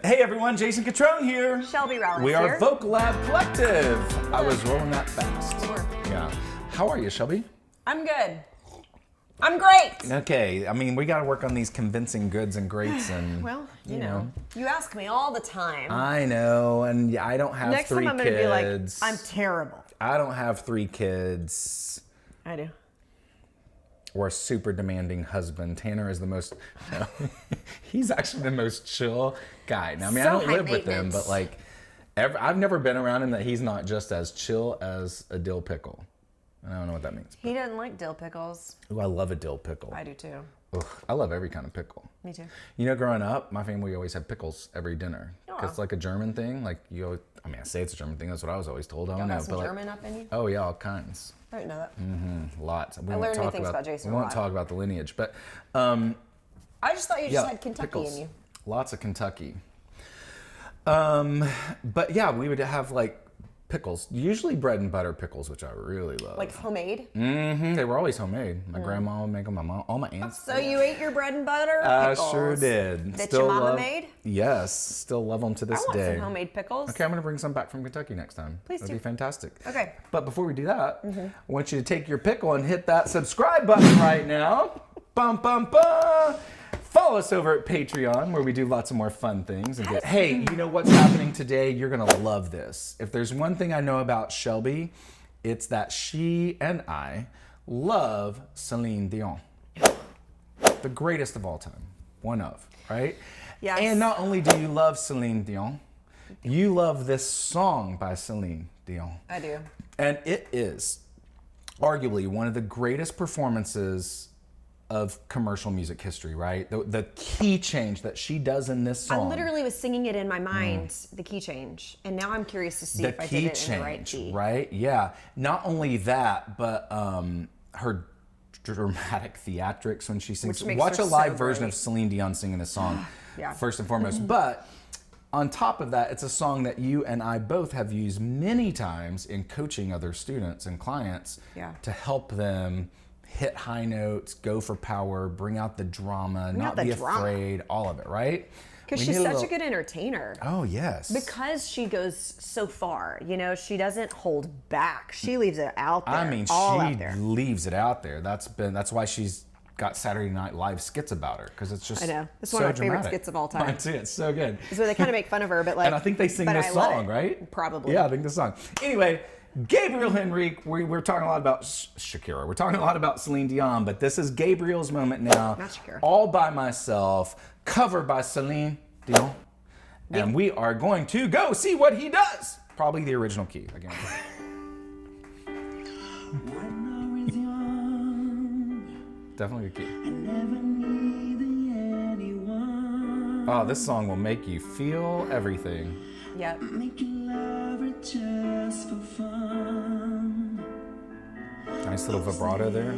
Hey everyone, Jason Catrone here. Shelby Rollins We here. are Vocal Lab Collective. I was rolling that fast. Sure. Yeah. How are you, Shelby? I'm good. I'm great. Okay. I mean, we got to work on these convincing goods and greats and. Well, you know, you ask me all the time. I know, and I don't have Next three time I'm kids. going to be like, I'm terrible. I don't have 3 kids. I do. Or a super demanding husband. Tanner is the most, no, he's actually the most chill guy. Now, I mean, So I don't high live with him, maintenance. but like, I've never been around him that he's not just as chill as a dill pickle. I don't know what that means. He doesn't like dill pickles. Ooh, I love a dill pickle. I do too. Ugh, I love every kind of pickle. Me too. You know, growing up, my family always had pickles every dinner. Oh. Because it's like a German thing. Like, you always, I mean, I say it's a German thing. That's what I was always told. I Y'all don't know. got some but German up in you? oh, yeah, all kinds. I didn't know that. Lots. We I won't learned new talk things about Jason We a won't lot. talk about the lineage. But I just thought you just yeah, had Kentucky pickles. in you. Lots of Kentucky. But yeah, we would have like pickles, usually bread and butter pickles, which I really love. Like homemade? They were always homemade. My grandma would make them, my mom, all my aunts. So you ate your bread and butter I pickles? sure did. That your mama made? Yes, still love them to I this want day. some homemade pickles. Okay, I'm gonna bring some back from Kentucky next time. Please That'd do. be fantastic. Okay. But before we do that, I want you to take your pickle and hit that subscribe button right now. Bum, bum, bum. Follow us over at Patreon, where we do lots of more fun things. And hey, you know what's happening today? You're gonna love this. If there's one thing I know about Shelby, it's that she and I love Celine Dion. The greatest of all time. One of, right? Yes. And not only do you love Celine Dion, you love this song by Celine Dion. I do. And it is arguably one of the greatest performances of commercial music history, right? The key change that she does in this I song. literally was singing it in my mind, the key change. And now I'm curious to see if I did it in the right key. Right? Yeah. Not only that, but her dramatic theatrics when she sings. Which makes Watch her a live so version great. of Celine Dion singing this song, Yeah. first and foremost. But on top of that, it's a song that you and I both have used many times in coaching other students and clients to help them hit high notes, go for power, bring out the drama, not be afraid, all of it, right? Because she's such a good entertainer. Oh, yes. Because she goes so far, you know, she doesn't hold back. She leaves it out there. I mean, she leaves it out there. That's why she's got Saturday Night Live skits about her, because it's just I know. It's so one of my dramatic. favorite skits of all time. Mine too. It's so good. It's where they kind of make fun of her, but like. And I think they sing this song, right? Probably. Yeah, I think this song. Anyway, Gabriel Henrique, we're talking a lot about Shakira. We're talking a lot about Celine Dion, but this is Gabriel's moment now. Not Shakira. All by myself, covered by Celine Dion. And we are going to go see what he does. Probably the original key again. Definitely the key. Oh, this song will make you feel everything. Yep. Nice little vibrato there.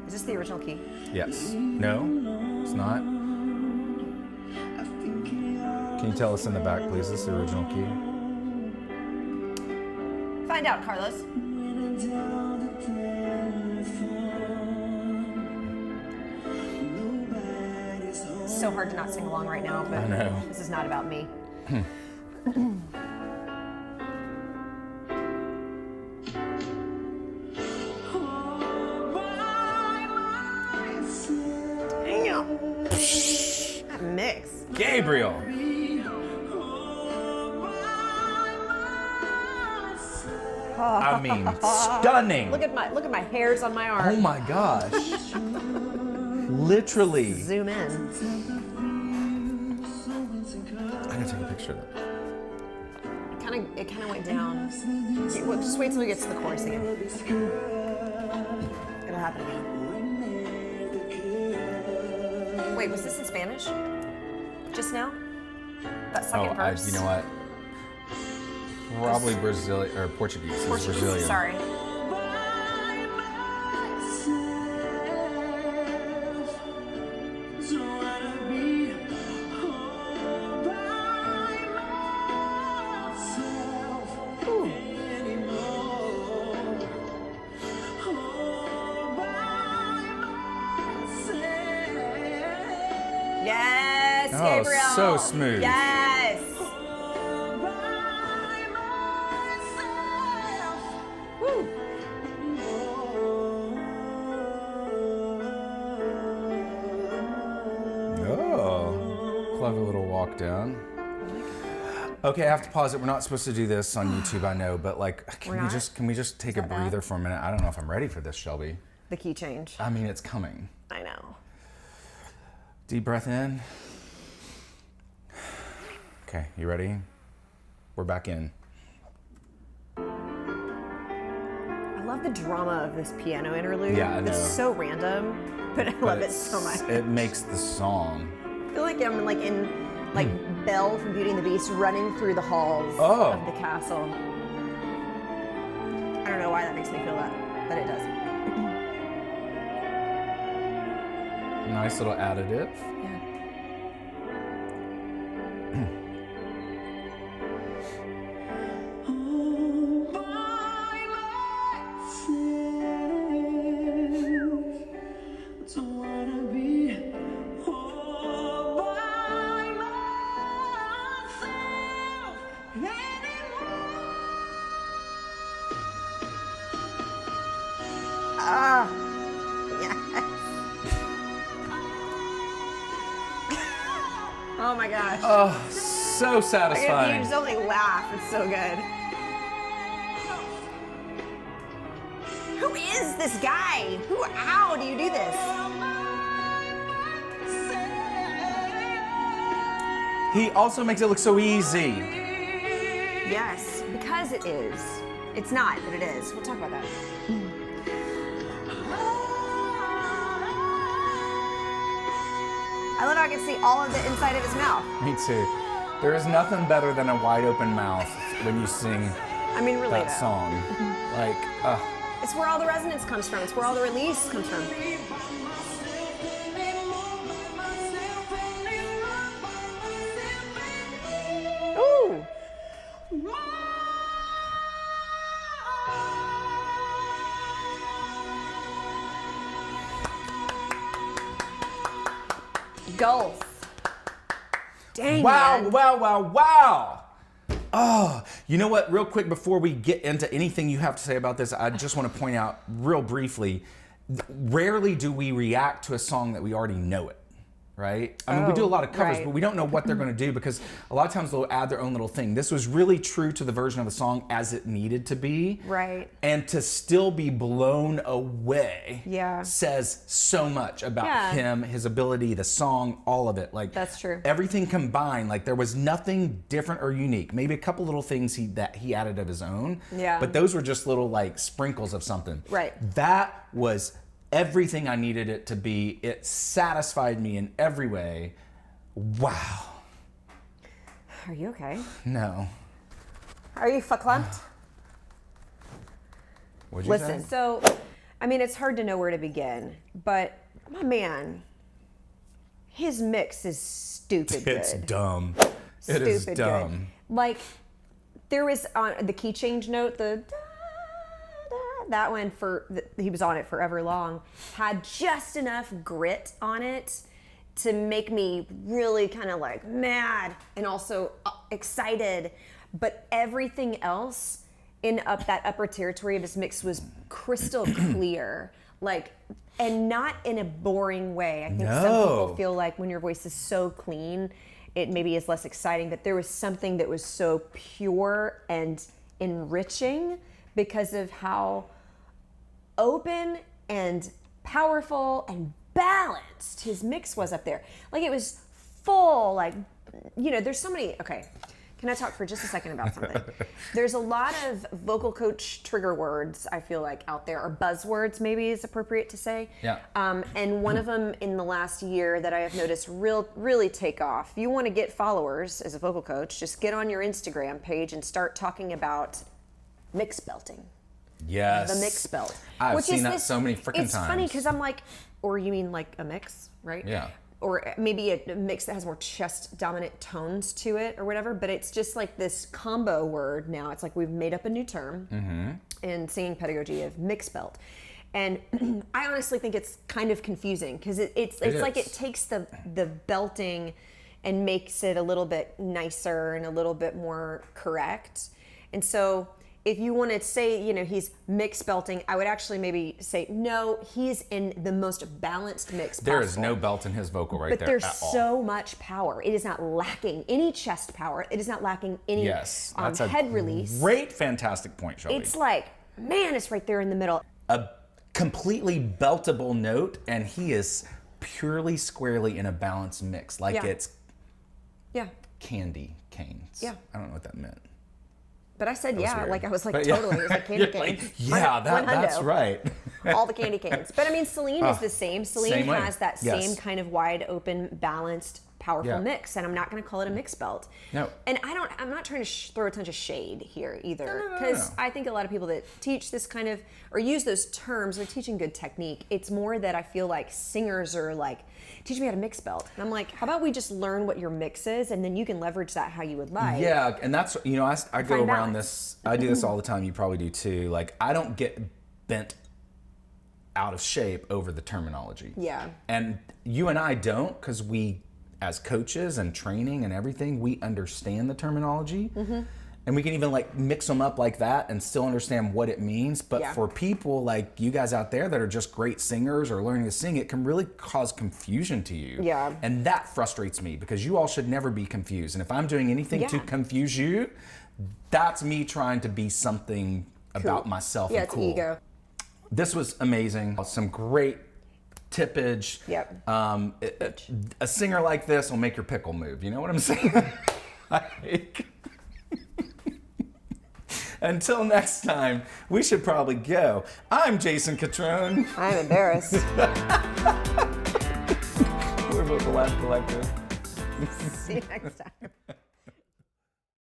Is this the original key? Yes. No, it's not. Can you tell us in the back, please? Is this the original key? Find out, Carlos. So hard to not sing along right now, but I know. this is not about me. Damn. That mix. Gabriel. I mean, stunning. Look at my hairs on my Oh arm. my gosh. Literally. Zoom in. I'm gonna take a picture of that. It kind of went down. Just wait till we get to the chorus again. It'll happen again. Wait, was this in Spanish? Just now? That second verse? You know what? Probably Brazilian or Portuguese. It's Brazilian. Sorry. Yes, Oh, Gabriel. so smooth. Yes. Woo. Oh, clever little walk down. Okay, I have to pause it. We're not supposed to do this on YouTube, I know, but like, can we just take a breather for a minute? I don't know if I'm ready for this, Shelby. The key change. I mean, it's coming. I know. Deep breath in. Okay, you ready? We're back in. I love the drama of this piano interlude. Yeah, I know. It's so random, but I love it so much. It makes the song. I feel like I'm like in Belle from Beauty and the Beast running through the halls of the castle. I don't know why that makes me feel that, but it does. Nice little additive. Yeah. Oh my gosh. Oh, so satisfying. You just only laugh. It's so good. Who is this guy? How do you do this? He also makes it look so easy. Yes, because it is. It's not, but it is. We'll talk about that. I love how I can see all of the inside of his mouth. Me too. There is nothing better than a wide open mouth when you sing Really that though. song. Like, It's where all the resonance comes from. It's where all the release comes from. Ooh. Gulf. Dang, wow, man. wow. Oh, you know what? Real quick, before we get into anything you have to say about this, I just want to point out real briefly, rarely do we react to a song that we already know it. Right? I mean, we do a lot of covers, right. but we don't know what they're going to do because a lot of times they'll add their own little thing. This was really true to the version of the song as it needed to be. Right. And to still be blown away says so much about him, his ability, the song, all of it. Like, that's true. Everything combined, like there was nothing different or unique. Maybe a couple little things that he added of his own. Yeah. But those were just little like sprinkles of something. Right. That was everything I needed it to be. It satisfied me in every way. Wow. Are you okay? No. Are you verklempt? What'd you Listen, say? so, I mean, it's hard to know where to begin, but my man, his mix is stupid good. It's dumb. Stupid It is dumb. good. Like, there was on the key change note, the that one he was on it forever long, had just enough grit on it to make me really kind of like mad and also excited. But everything else in that upper territory of his mix was crystal clear, like, and not in a boring way. I think some people feel like when your voice is so clean, it maybe is less exciting, but there was something that was so pure and enriching because of how open and powerful and balanced his mix was up there. Like, it was full, like, you know, there's so many, okay, can I talk for just a second about something? There's a lot of vocal coach trigger words, I feel like, out there, or buzzwords maybe is appropriate to say. Yeah. And one of them in the last year that I have noticed really take off. If you want to get followers as a vocal coach, just get on your Instagram page and start talking about mix belting. Yes. The mix belt. I've seen that so many freaking times. It's funny because I'm like, or you mean like a mix, right? Yeah. Or maybe a mix that has more chest dominant tones to it or whatever, but it's just like this combo word now. It's like we've made up a new term in singing pedagogy of mix belt. And I honestly think it's kind of confusing because it's like it takes the belting and makes it a little bit nicer and a little bit more correct. And so if you want to say, you know, he's mixed belting, I would actually maybe say, no, he's in the most balanced mix There possible. is no belt in his vocal right But there there's at all. so much power. It is not lacking any chest power. It is not lacking any Yes, that's head release. Great, fantastic point, Shelby. It's like, man, it's right there in the middle. A completely beltable note, and he is purely squarely in a balanced mix, like Yeah. it's Yeah. candy canes. Yeah. I don't know what that meant. But I said, was yeah, weird. like I was like, But yeah. totally. It was like candy You're like, canes. yeah, that's hundo. right. All the candy canes. But I mean, Celine is the same. Celine same way. has that Yes. same kind of wide open, balanced, powerful Yeah. mix. And I'm not going to call it a mixed belt. No. And I'm not trying to throw a ton of shade here either. No. Because I think a lot of people that teach this kind of, or use those terms, are teaching good technique. It's more that I feel like singers are like, teach me how to mix belt. And I'm like, how about we just learn what your mix is and then you can leverage that how you would like. Yeah, and that's, you know, I go Find around balance. this, I do this all the time, you probably do too. Like, I don't get bent out of shape over the terminology. Yeah. And you and I don't, because we, as coaches and training and everything, we understand the terminology. Mm-hmm. And we can even like mix them up like that and still understand what it means. But Yeah. for people like you guys out there that are just great singers or learning to sing, it can really cause confusion to you. Yeah. And that frustrates me because you all should never be confused. And if I'm doing anything to Yeah. confuse you, that's me trying to be something about myself Yeah, and it's cool. ego. This was amazing. Some great tippage. Yep. A singer like this will make your pickle move. You know what I'm saying? Like, until next time, we should probably go. I'm Jason Catrone. I'm embarrassed. We're both the Laugh Collective. See you next time.